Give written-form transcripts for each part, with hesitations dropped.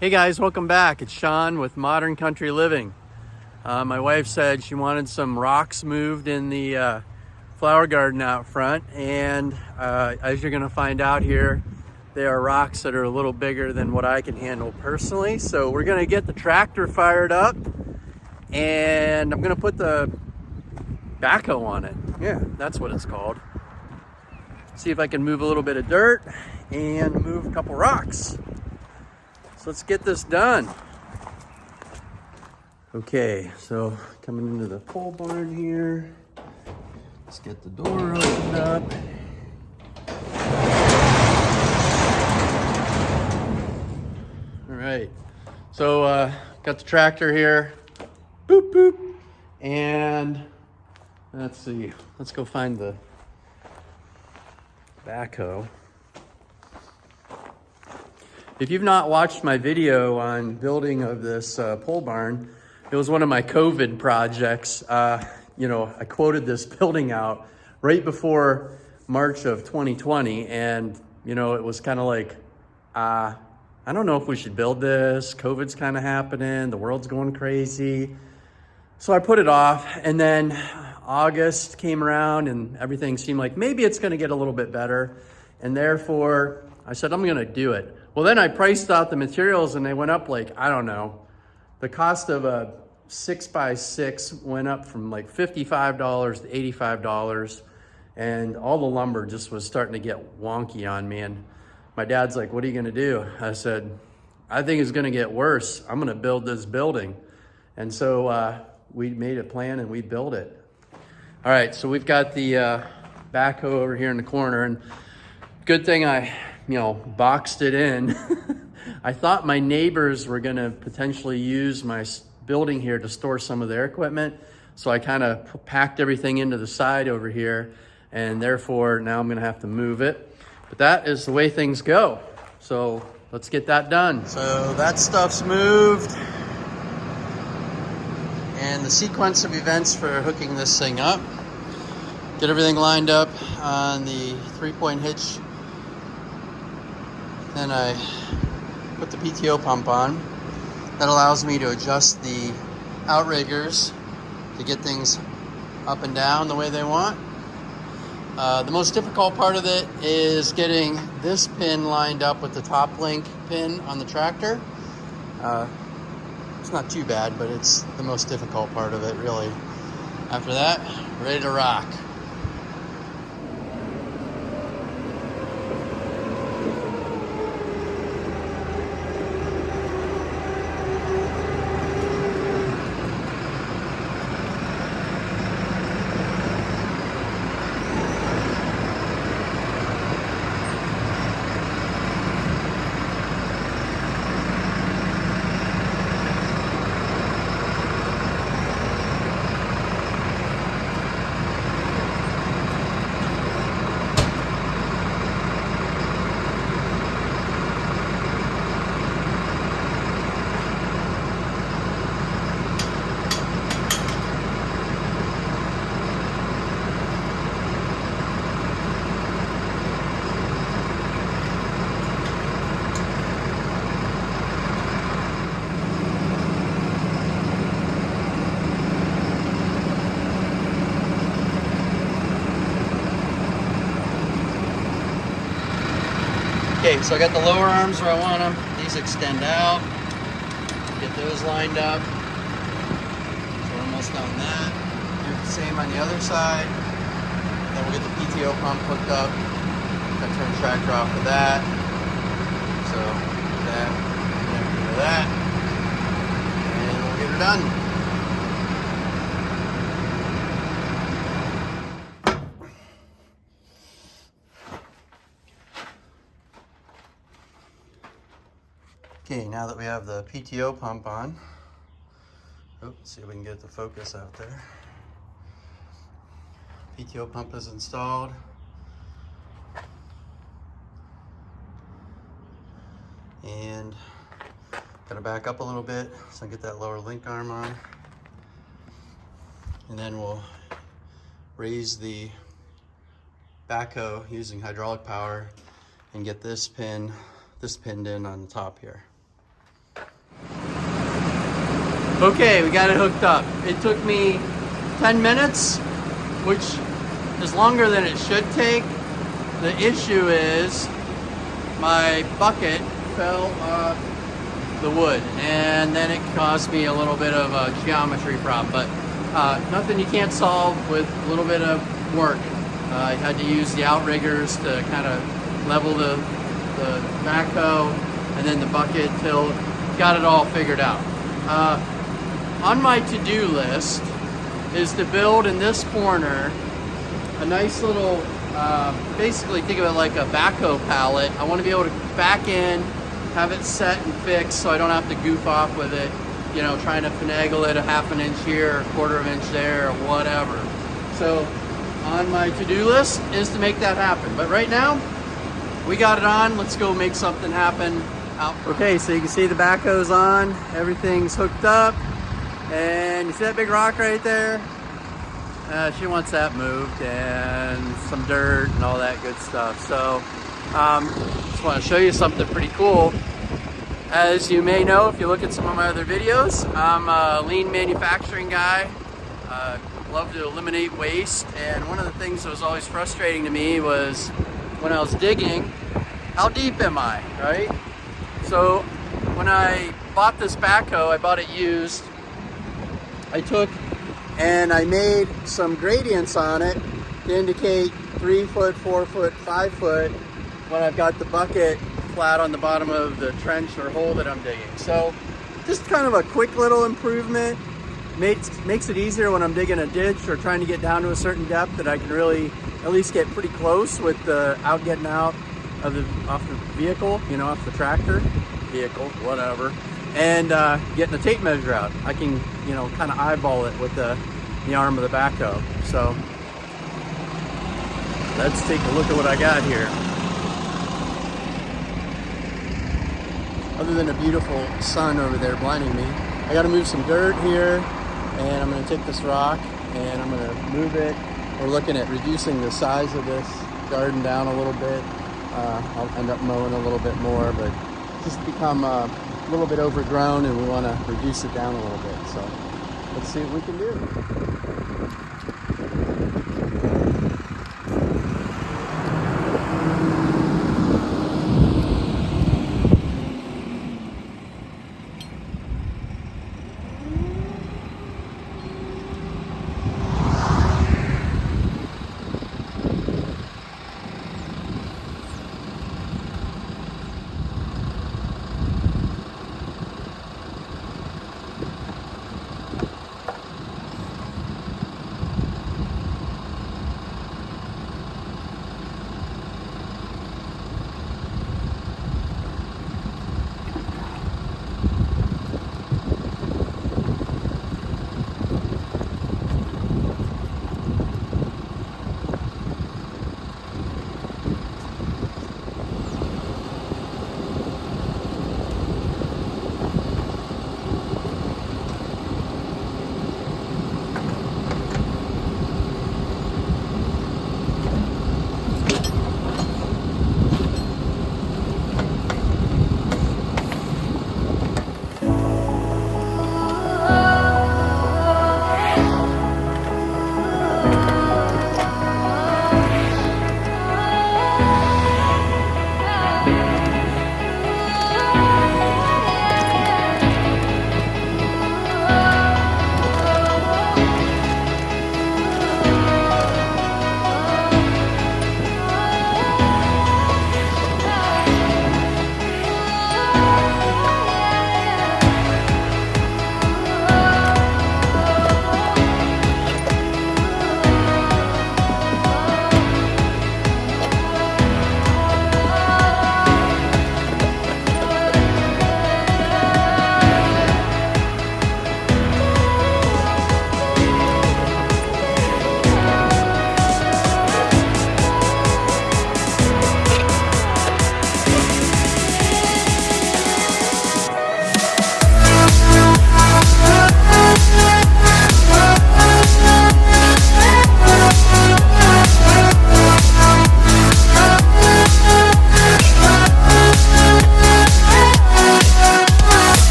Hey guys, welcome back. It's Sean with Modern Country Living. My wife said she wanted some rocks moved in the flower garden out front, and as you're gonna find out here, they are rocks that are a little bigger than what I can handle personally. So we're gonna get the tractor fired up, and I'm gonna put the backhoe on it. Yeah, that's what it's called. See if I can move a little bit of dirt and move a couple rocks. So let's get this done. Okay, so coming into the pole barn here. Let's get the door opened up. All right, so got the tractor here. Boop, boop. And let's see, let's go find the backhoe. If you've not watched my video on building of this pole barn, it was one of my COVID projects. I quoted this building out right before March of 2020. And, it was kind of like, I don't know if we should build this. COVID's kind of happening. The world's going crazy. So I put it off. And then August came around and everything seemed like maybe it's going to get a little bit better. And therefore, I said, I'm going to do it. Well, then I priced out the materials and they went up like, I don't know. The cost of a 6x6 went up from like $55 to $85. And all the lumber just was starting to get wonky on me. And my dad's like, what are you going to do? I said, I think it's going to get worse. I'm going to build this building. And so we made a plan and we built it. All right, so we've got the backhoe over here in the corner. And good thing I boxed it in. I thought my neighbors were gonna potentially use my building here to store some of their equipment. So I kind of packed everything into the side over here, and therefore now I'm gonna have to move it. But that is the way things go. So let's get that done. So that stuff's moved. And the sequence of events for hooking this thing up. Get everything lined up on the 3-point hitch. Then I put the PTO pump on. That allows me to adjust the outriggers to get things up and down the way they want. The most difficult part of it is getting this pin lined up with the top link pin on the tractor. It's not too bad, but it's the most difficult part of it, really. After that, ready to rock. Okay, so I got the lower arms where I want them. These extend out. Get those lined up. So we're almost done that. Do the same on the other side. Then we'll get the PTO pump hooked up. I turn the tractor off for that. So that, and that, and we'll get her done. Okay, now that we have the PTO pump on, let's see if we can get the focus out there. PTO pump is installed. And gotta back up a little bit so I get that lower link arm on. And then we'll raise the backhoe using hydraulic power and get this pinned in on the top here. Okay, we got it hooked up. It took me 10 minutes, which is longer than it should take. The issue is my bucket fell off the wood, and then it caused me a little bit of a geometry problem, but nothing you can't solve with a little bit of work. I had to use the outriggers to kind of level the backhoe and then the bucket till got it all figured out. On my to-do list is to build in this corner a nice little, basically think of it like a backhoe pallet. I want to be able to back in, have it set and fixed so I don't have to goof off with it, you know, trying to finagle it a half an inch here, a quarter of an inch there, or whatever. So on my to-do list is to make that happen. But right now, we got it on. Let's go make something happen out front. Okay, so you can see the backhoe's on. Everything's hooked up. And you see that big rock right there? She wants that moved, and some dirt and all that good stuff. So just want to show you something pretty cool. As you may know, if you look at some of my other videos, I'm a lean manufacturing guy. Love to eliminate waste, and one of the things that was always frustrating to me was when I was digging, how deep am I, right? So when I bought this backhoe, I bought it used. I took and I made some gradients on it to indicate 3 foot, 4 foot, 5 foot when I've got the bucket flat on the bottom of the trench or hole that I'm digging. So just kind of a quick little improvement. Makes it easier when I'm digging a ditch or trying to get down to a certain depth that I can really at least get pretty close with the getting out of off the vehicle, you know, off the tractor, vehicle, whatever, and getting the tape measure out. I can, you know, kind of eyeball it with the arm of the backhoe. So let's take a look at what I got here. Other than a beautiful sun over there blinding me, I got to move some dirt here. And I'm going to take this rock and I'm going to move it. We're looking at reducing the size of this garden down a little bit. I'll end up mowing a little bit more, but just become a little bit overgrown and we want to reduce it down a little bit. So let's see what we can do.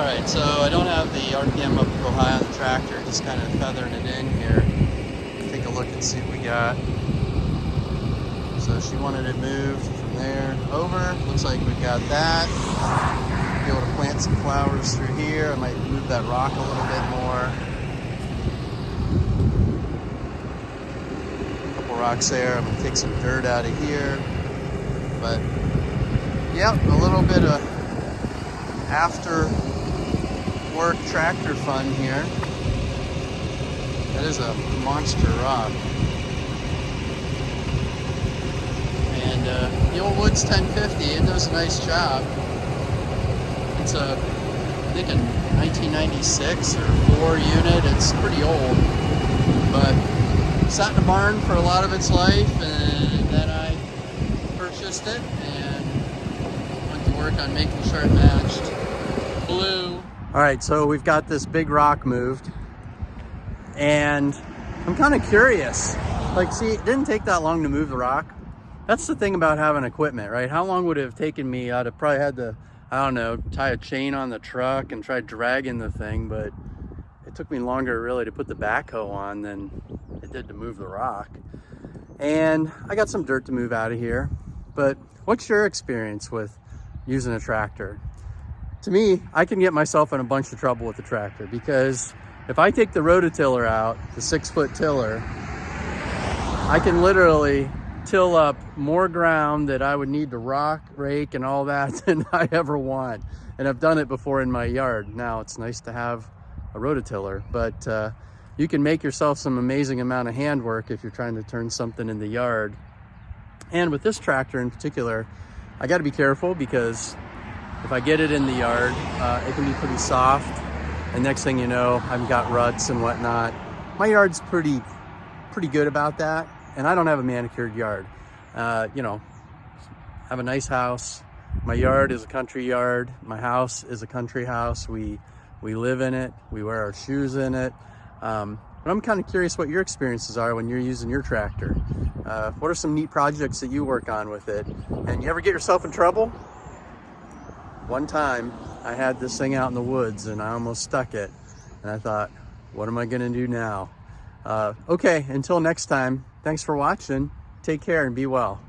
Alright, so I don't have the RPM up real high on the tractor, just kind of feathering it in here. Take a look and see what we got. So she wanted it moved from there over. Looks like we got that. Be able to plant some flowers through here. I might move that rock a little bit more. A couple rocks there. I'm gonna take some dirt out of here. But yep, a little bit of after work tractor fun here. That is a monster rock. And the old Woods 1050, it does a nice job. It's a, I think a 1996 or 4 unit. It's pretty old, but sat in a barn for a lot of its life, and then I purchased it and went to work on making sure it matched blue. All right, so we've got this big rock moved, and I'm kind of curious. Like, see, it didn't take that long to move the rock. That's the thing about having equipment, right? How long would it have taken me? I'd have probably had to, I don't know, tie a chain on the truck and try dragging the thing, but it took me longer really to put the backhoe on than it did to move the rock. And I got some dirt to move out of here, but what's your experience with using a tractor? To me, I can get myself in a bunch of trouble with the tractor, because if I take the rototiller out, the 6-foot tiller, I can literally till up more ground that I would need to rock, rake, and all that than I ever want. And I've done it before in my yard. Now, it's nice to have a rototiller, but you can make yourself some amazing amount of handwork if you're trying to turn something in the yard. And with this tractor in particular, I got to be careful, because if I get it in the yard, it can be pretty soft. And next thing you know, I've got ruts and whatnot. My yard's pretty good about that. And I don't have a manicured yard. You know, I have a nice house. My yard is a country yard. My house is a country house. We live in it. We wear our shoes in it. But I'm kind of curious what your experiences are when you're using your tractor. What are some neat projects that you work on with it? And you ever get yourself in trouble? One time I had this thing out in the woods and I almost stuck it. And I thought, what am I gonna do now? Okay, until next time, thanks for watching. Take care and be well.